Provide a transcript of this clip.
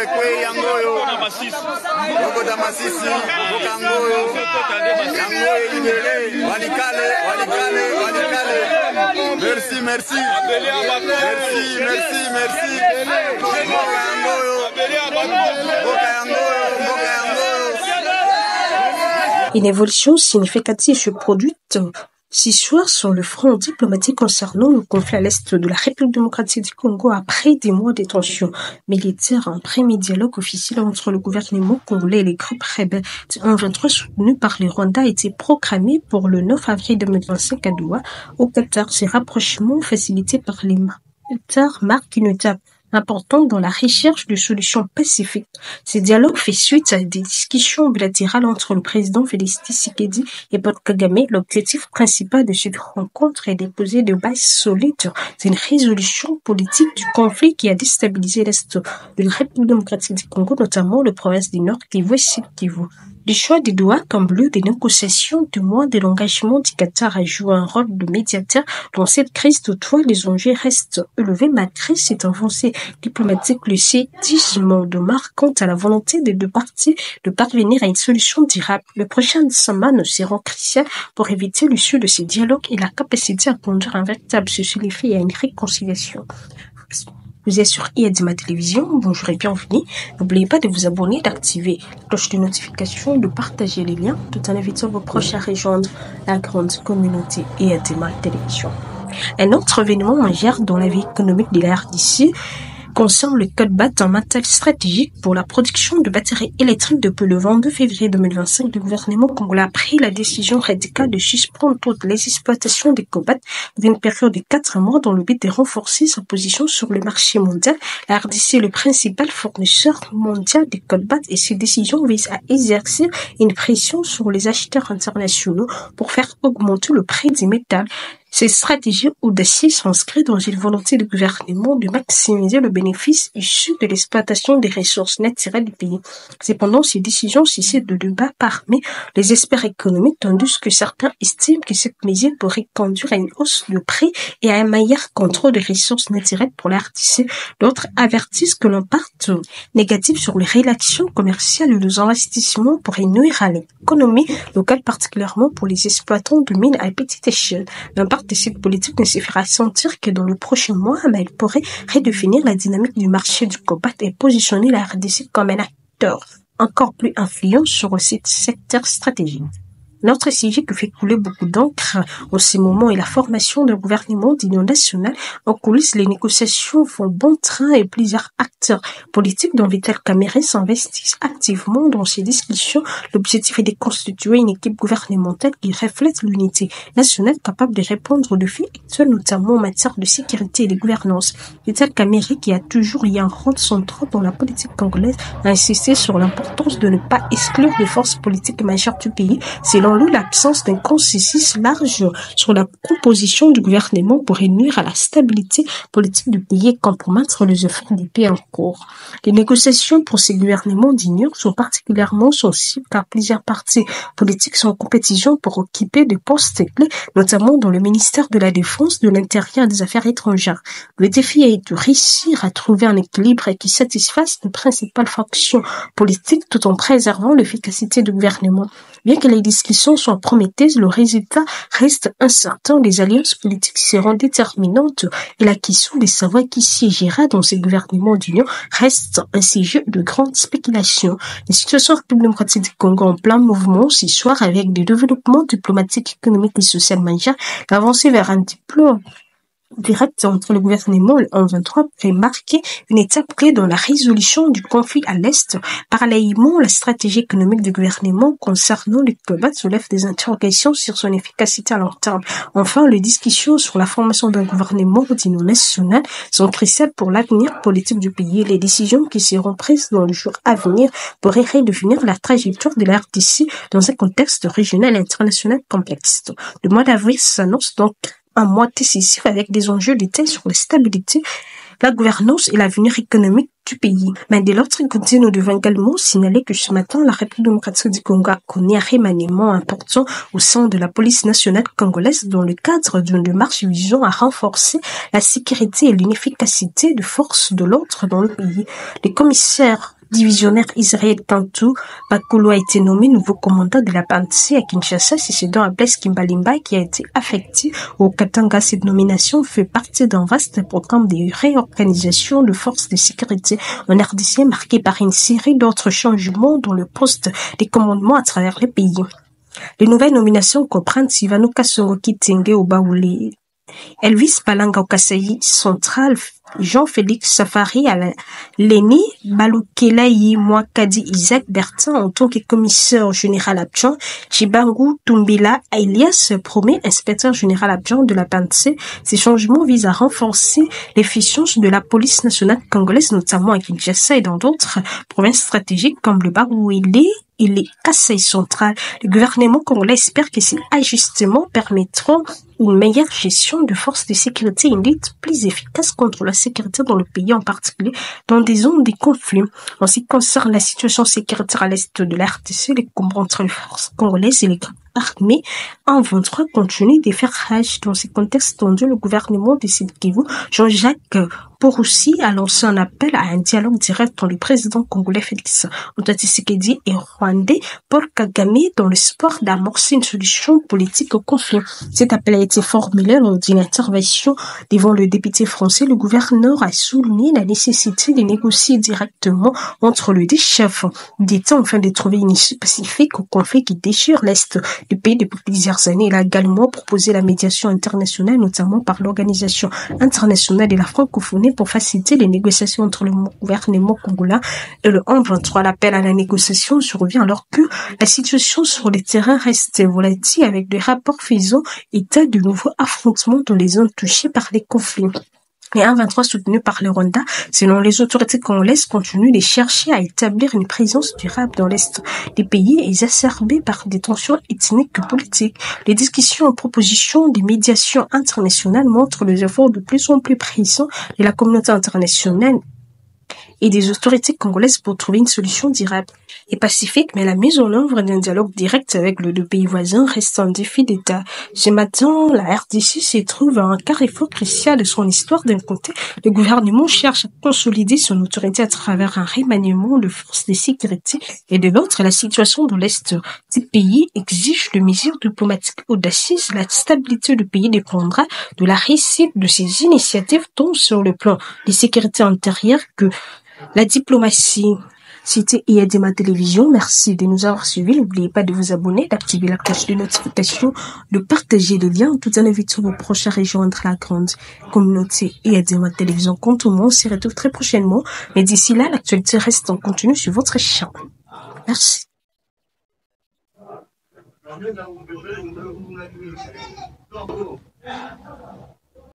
Kwekwe yangoyo Bogota Masisi Bokangoyo yangoyo libéré Walikale merci Une évolution significative se produit ce soir sur le front diplomatique concernant le conflit à l'est de la République démocratique du Congo après des mois de tensions militaires. Un premier dialogue officiel entre le gouvernement congolais et les groupes rebelles du M23 soutenus par le Rwanda a été proclamé pour le 9 avril 2025 à Doha, au Qatar. Ces rapprochements facilités par les militaires marquent une étape important dans la recherche de solutions pacifiques. Ce dialogue fait suite à des discussions bilatérales entre le président Félix Tshisekedi et Paul Kagame. L'objectif principal de cette rencontre est de poser de bases solides d'une résolution politique du conflit qui a déstabilisé l'Est de la République démocratique du Congo, notamment le province du Nord Kivu et Sud Kivu. Le choix de Doha comme lieu des négociations témoigne de l'engagement du Qatar à jouer un rôle de médiateur dans cette crise. Toutefois, les enjeux restent élevés malgré cette avancée diplomatique. Le scepticisme demeure quant à la volonté des deux parties de parvenir à une solution durable. Les prochaines semaines seront cruciales pour éviter l'issue de ces dialogues et la capacité à conduire un véritable cessez-le-feu et à une réconciliation. Vous êtes sur IADIMA Télévision, bonjour et bienvenue. N'oubliez pas de vous abonner, d'activer la cloche de notification et de partager les liens tout en invitant vos proches à rejoindre la grande communauté IADIMA Télévision. Un autre événement majeur dans la vie économique de la RDC concerne le Colbat, un matériel stratégique pour la production de batteries électriques. Depuis le 22 février 2025, le gouvernement congolais a pris la décision radicale de suspendre toutes les exploitations des Colbat pour une période de 4 mois dans le but de renforcer sa position sur le marché mondial. La RDC est le principal fournisseur mondial des Colbat et ces décisions visent à exercer une pression sur les acheteurs internationaux pour faire augmenter le prix du métal. Ces stratégies audacieuses s'inscrivent dans une volonté du gouvernement de maximiser le bénéfice issu de l'exploitation des ressources naturelles du pays. Cependant, ces décisions suscitent de débats parmi les experts économiques, tandis que certains estiment que cette mesure pourrait conduire à une hausse de prix et à un meilleur contrôle des ressources naturelles pour la RDC. D'autres avertissent que l'impact négatif sur les relations commerciales et les investissements pourrait nuire à l'économie locale, particulièrement pour les exploitants de mines à petite échelle. L'impact de cette politique ne se fera sentir que dans le prochain mois, mais elle pourrait redéfinir la dynamique du marché du Colbat et positionner la RDC comme un acteur encore plus influent sur ce secteur stratégique. Notre sujet qui fait couler beaucoup d'encre en ce moment est la formation d'un gouvernement d'union nationale. En coulisses, les négociations font bon train et plusieurs acteurs politiques dont Vital Kamerhe s'investissent activement dans ces discussions. L'objectif est de constituer une équipe gouvernementale qui reflète l'unité nationale capable de répondre aux défis actuels, notamment en matière de sécurité et de gouvernance. Vital Kamerhe, qui a toujours eu un rôle central dans la politique congolaise, a insisté sur l'importance de ne pas exclure les forces politiques majeures du pays. Selon lui, l'absence d'un consensus large sur la composition du gouvernement pourrait nuire à la stabilité politique du pays et compromettre les efforts du pays en cours. Les négociations pour ces gouvernements d'union sont particulièrement sensibles car plusieurs partis politiques sont en compétition pour occuper des postes clés, notamment dans le ministère de la Défense, de l'Intérieur et des Affaires étrangères. Le défi est de réussir à trouver un équilibre qui satisfasse les principales factions politiques tout en préservant l'efficacité du gouvernement. Bien que les discussions soient prometteuses, le résultat reste incertain. Les alliances politiques seront déterminantes et la question de savoir qui siégera dans ces gouvernements d'union reste un sujet de grande spéculation. La situation démocratique du Congo en plein mouvement ce soir avec des développements diplomatiques, économiques et sociaux majeurs, l'avancée vers un diplôme direct entre le gouvernement et le M23 pourrait marquer une étape clé dans la résolution du conflit à l'Est. Parallèlement, la stratégie économique du gouvernement concernant le Colbat soulève des interrogations sur son efficacité à long terme. Enfin, les discussions sur la formation d'un gouvernement d'union nationale sont cruciales pour l'avenir politique du pays. Les décisions qui seront prises dans les jours à venir pourraient redéfinir la trajectoire de la RDC dans un contexte régional et international complexe. Le mois d'avril s'annonce donc un mois décisif avec des enjeux de taille sur la stabilité, la gouvernance et l'avenir économique du pays. Mais de l'autre côté, nous devons également signaler que ce matin, la République démocratique du Congo a connu un remaniement important au sein de la police nationale congolaise dans le cadre d'une démarche visant à renforcer la sécurité et l'efficacité des forces de l'ordre dans le pays. Les commissaires divisionnaire Israël Kantou Bakolo a été nommé nouveau commandant de la PANC à Kinshasa, succédant à Blaise Kimbalimba qui a été affecté au Katanga. Cette nomination fait partie d'un vaste programme de réorganisation de forces de sécurité en RDC marqué par une série d'autres changements dans le poste de commandement à travers le pays. Les nouvelles nominations comprennent Sivano Kasongo Kitenge au Baoulé, Elvis Palanga au Kasaï central, Jean-Félix Safari à Léni, Balukelayi Mwakadi Isaac Bertin en tant que commissaire général adjoint, Chibangu Tumbila Elias promet inspecteur général adjoint de la PANC. Ces changements visent à renforcer l'efficience de la police nationale congolaise, notamment à Kinshasa et dans d'autres provinces stratégiques comme le Baoulé et les Kasaï central. Le gouvernement congolais espère que ces ajustements permettront une meilleure gestion de forces de sécurité et une lutte plus efficace contre la sécurité dans le pays, en particulier dans des zones de conflit. En ce qui concerne la situation sécuritaire à l'est de la RDC, les combats entre les forces congolaises et les groupes armés en 23 continuent de faire rage. Dans ce contexte tendu, le gouvernement de Sud-Kivu, Jean-Jacques Poroussi a lancé un appel à un dialogue direct entre le président congolais Félix Antoine Tshisekedi et rwandais Paul Kagame dans l'espoir d'amorcer une solution politique au conflit. Cet appel a été formulé lors d'une intervention devant le député français. Le gouverneur a souligné la nécessité de négocier directement entre les deux chefs d'État afin de trouver une issue pacifique au conflit qui déchire l'Est du pays depuis plusieurs années. Il a également proposé la médiation internationale, notamment par l'Organisation internationale de la francophonie, pour faciliter les négociations entre le gouvernement congolais et le M23. L'appel à la négociation survient alors que la situation sur le terrain reste volatile, avec des rapports faisant état de nouveaux affrontements dans les zones touchées par les conflits. Les M23 soutenus par le Rwanda, selon les autorités congolaises, continuent de chercher à établir une présence durable dans l'est des pays exacerbée par des tensions ethniques et politiques. Les discussions en proposition des médiations internationales montrent les efforts de plus en plus pressants de la communauté internationale et des autorités congolaises pour trouver une solution durable et pacifique, mais la mise en œuvre d'un dialogue direct avec les deux pays voisins reste un défi d'État. Ce matin, la RDC se trouve à un carrefour crucial de son histoire. D'un côté, le gouvernement cherche à consolider son autorité à travers un remaniement de forces de sécurité, et de l'autre, la situation dans l'Est du pays exige des mesures diplomatiques audacieuses. La stabilité du pays dépendra de la réussite de ces initiatives, tant sur le plan de sécurité intérieure que la diplomatie. C'était IADEMA Télévision. Merci de nous avoir suivis. N'oubliez pas de vous abonner, d'activer la cloche de notification, de partager les liens. Tout en invitant vos proches à rejoindre la grande communauté IADEMA Télévision. Quant au monde, on se retrouve très prochainement. Mais d'ici là, l'actualité reste en continu sur votre chaîne. Merci.